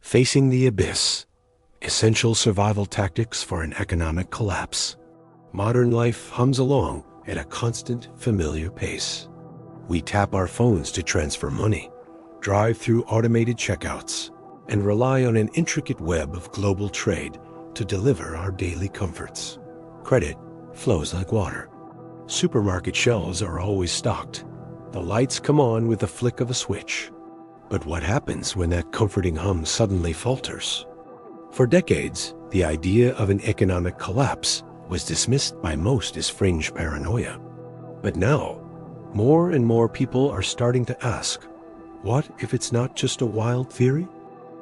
Facing the abyss. Essential survival tactics for an economic collapse. Modern life hums along at a constant, familiar pace. We tap our phones to transfer money, drive through automated checkouts, and rely on an intricate web of global trade to deliver our daily comforts. Credit flows like water. Supermarket shelves are always stocked. The lights come on with the flick of a switch. But what happens when that comforting hum suddenly falters? For decades, the idea of an economic collapse was dismissed by most as fringe paranoia. But now, more and more people are starting to ask, what if it's not just a wild theory?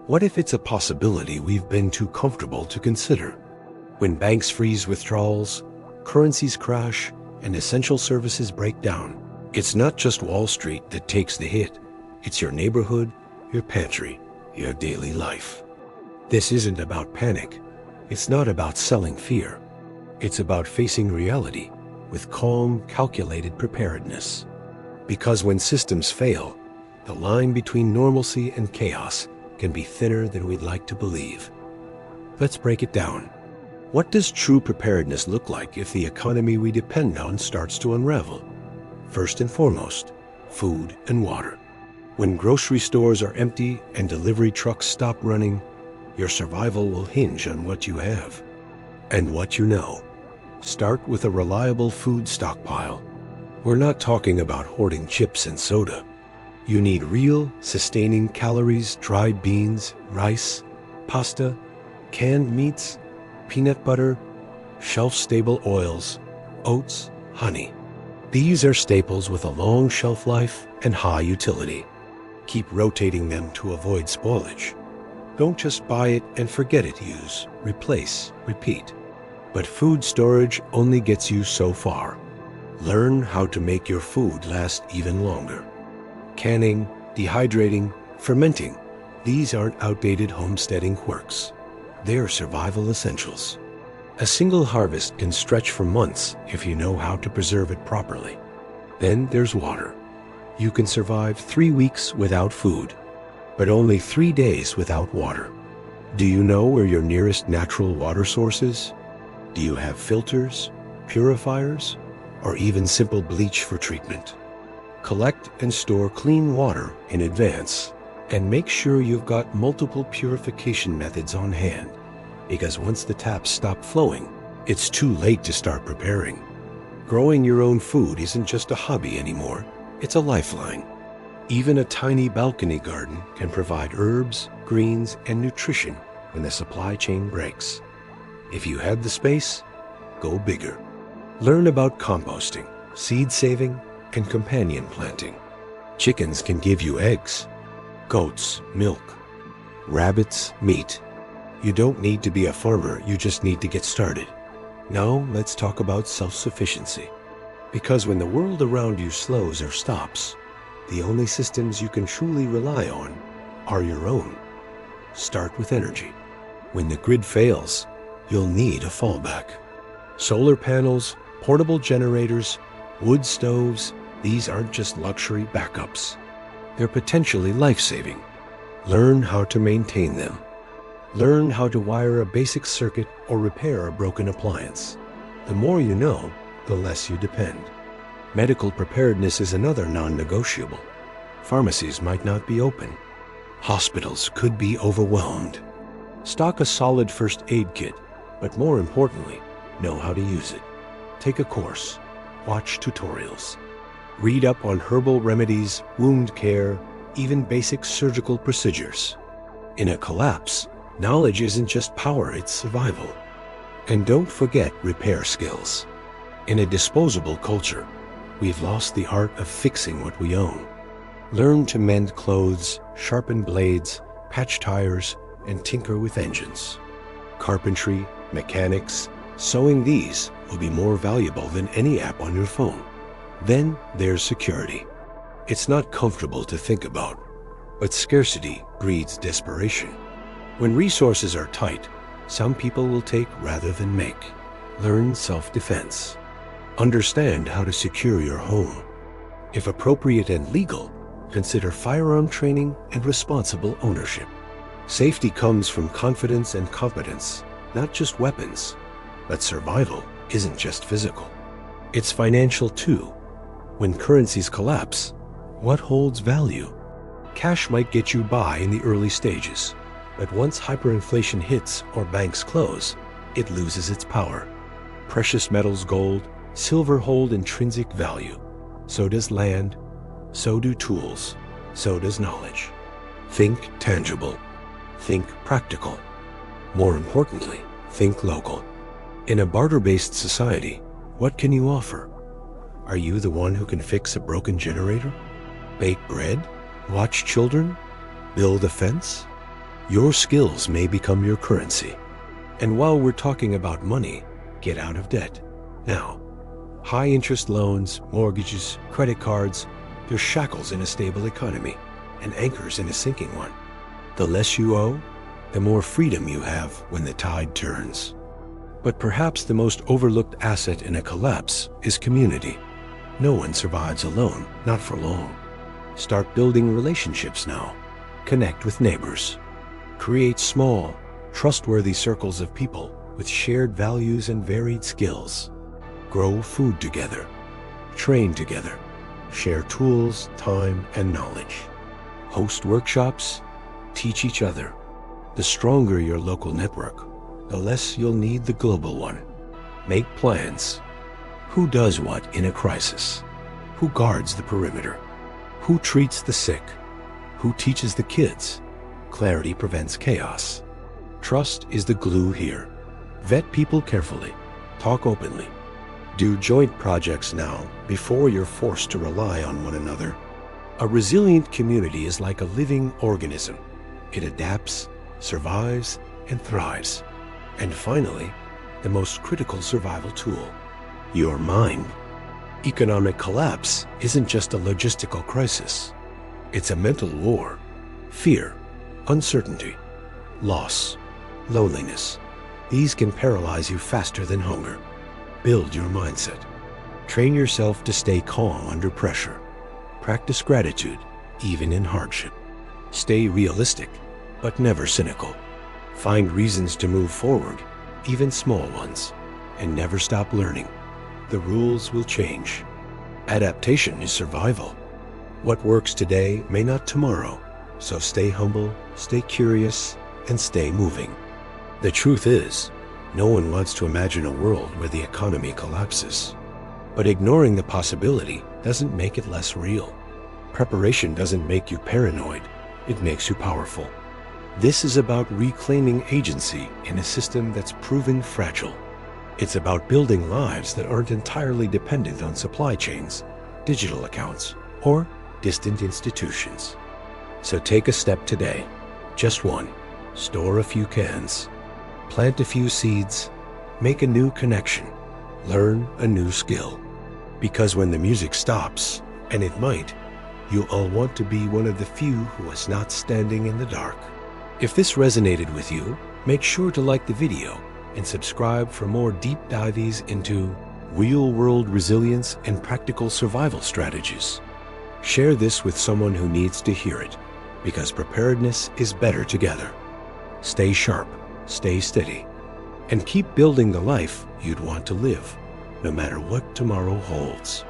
What if it's a possibility we've been too comfortable to consider? When banks freeze withdrawals, currencies crash, and essential services break down, it's not just Wall Street that takes the hit. It's your neighborhood, your pantry, your daily life. This isn't about panic. It's not about selling fear. It's about facing reality with calm, calculated preparedness. Because when systems fail, the line between normalcy and chaos can be thinner than we'd like to believe. Let's break it down. What does true preparedness look like if the economy we depend on starts to unravel? First and foremost, food and water. When grocery stores are empty and delivery trucks stop running, your survival will hinge on what you have and what you know. Start with a reliable food stockpile. We're not talking about hoarding chips and soda. You need real, sustaining calories, dried beans, rice, pasta, canned meats, peanut butter, shelf-stable oils, oats, honey. These are staples with a long shelf life and high utility. Keep rotating them to avoid spoilage. Don't just buy it and forget it. Use, replace, repeat. But food storage only gets you so far. Learn how to make your food last even longer. Canning, dehydrating, fermenting, these aren't outdated homesteading quirks. They're survival essentials. A single harvest can stretch for months if you know how to preserve it properly. Then there's water. You can survive 3 weeks without food, but only 3 days without water. Do you know where your nearest natural water source is? Do you have filters, purifiers, or even simple bleach for treatment? Collect and store clean water in advance, and make sure you've got multiple purification methods on hand, because once the taps stop flowing, it's too late to start preparing. Growing your own food isn't just a hobby anymore, it's a lifeline. Even a tiny balcony garden can provide herbs, greens, and nutrition when the supply chain breaks. If you have the space, go bigger. Learn about composting, seed saving, and companion planting. Chickens can give you eggs, goats, milk, rabbits, meat. You don't need to be a farmer, you just need to get started. Now let's talk about self-sufficiency. Because when the world around you slows or stops, the only systems you can truly rely on are your own. Start with energy. When the grid fails, you'll need a fallback. Solar panels, portable generators, wood stoves, these aren't just luxury backups. They're potentially life-saving. Learn how to maintain them. Learn how to wire a basic circuit or repair a broken appliance. The more you know, the less you depend. Medical preparedness is another non-negotiable. Pharmacies might not be open. Hospitals could be overwhelmed. Stock a solid first aid kit, but more importantly, know how to use it. Take a course. Watch tutorials. Read up on herbal remedies, wound care, even basic surgical procedures. In a collapse, knowledge isn't just power, it's survival. And don't forget repair skills. In a disposable culture, we've lost the art of fixing what we own. Learn to mend clothes, sharpen blades, patch tires, and tinker with engines. Carpentry, mechanics, sewing, these will be more valuable than any app on your phone. Then there's security. It's not comfortable to think about, but scarcity breeds desperation. When resources are tight, some people will take rather than make. Learn self-defense. Understand how to secure your home. If appropriate and legal, consider firearm training and responsible ownership. Safety comes from confidence and competence, not just weapons. But survival isn't just physical. It's financial too. When currencies collapse, what holds value? Cash might get you by in the early stages, but once hyperinflation hits or banks close, it loses its power. Precious metals, gold, silver hold intrinsic value. So does land, so do tools, so does knowledge. Think tangible. Think practical. More importantly, think local. In a barter-based society, what can you offer? Are you the one who can fix a broken generator? Bake bread? Watch children? Build a fence? Your skills may become your currency. And while we're talking about money, get out of debt. Now, high-interest loans, mortgages, credit cards, they're shackles in a stable economy and anchors in a sinking one. The less you owe, the more freedom you have when the tide turns. But perhaps the most overlooked asset in a collapse is community. No one survives alone, not for long. Start building relationships now. Connect with neighbors. Create small, trustworthy circles of people with shared values and varied skills. Grow food together. Train together. Share tools, time, and knowledge. Host workshops. Teach each other. The stronger your local network, the less you'll need the global one. Make plans. Who does what in a crisis? Who guards the perimeter? Who treats the sick? Who teaches the kids? Clarity prevents chaos. Trust is the glue here. Vet people carefully. Talk openly. Do joint projects now before you're forced to rely on one another. A resilient community is like a living organism. It adapts, survives, and thrives. And finally, the most critical survival tool, your mind. Economic collapse isn't just a logistical crisis. It's a mental war. Fear, uncertainty, loss, loneliness. These can paralyze you faster than hunger. Build your mindset. Train yourself to stay calm under pressure. Practice gratitude, even in hardship. Stay realistic, but never cynical. Find reasons to move forward, even small ones, and never stop learning. The rules will change. Adaptation is survival. What works today may not tomorrow, so stay humble, stay curious, and stay moving. The truth is, no one wants to imagine a world where the economy collapses. But ignoring the possibility doesn't make it less real. Preparation doesn't make you paranoid, it makes you powerful. This is about reclaiming agency in a system that's proven fragile. It's about building lives that aren't entirely dependent on supply chains, digital accounts, or distant institutions. So take a step today. Just one. Store a few cans. Plant a few seeds. Make a new connection. Learn a new skill. Because when the music stops, and it might, you'll all want to be one of the few who is not standing in the dark. If this resonated with you, make sure to like the video and subscribe for more deep dives into real-world resilience and practical survival strategies. Share this with someone who needs to hear it, because preparedness is better together. Stay sharp, stay steady, and keep building the life you'd want to live, no matter what tomorrow holds.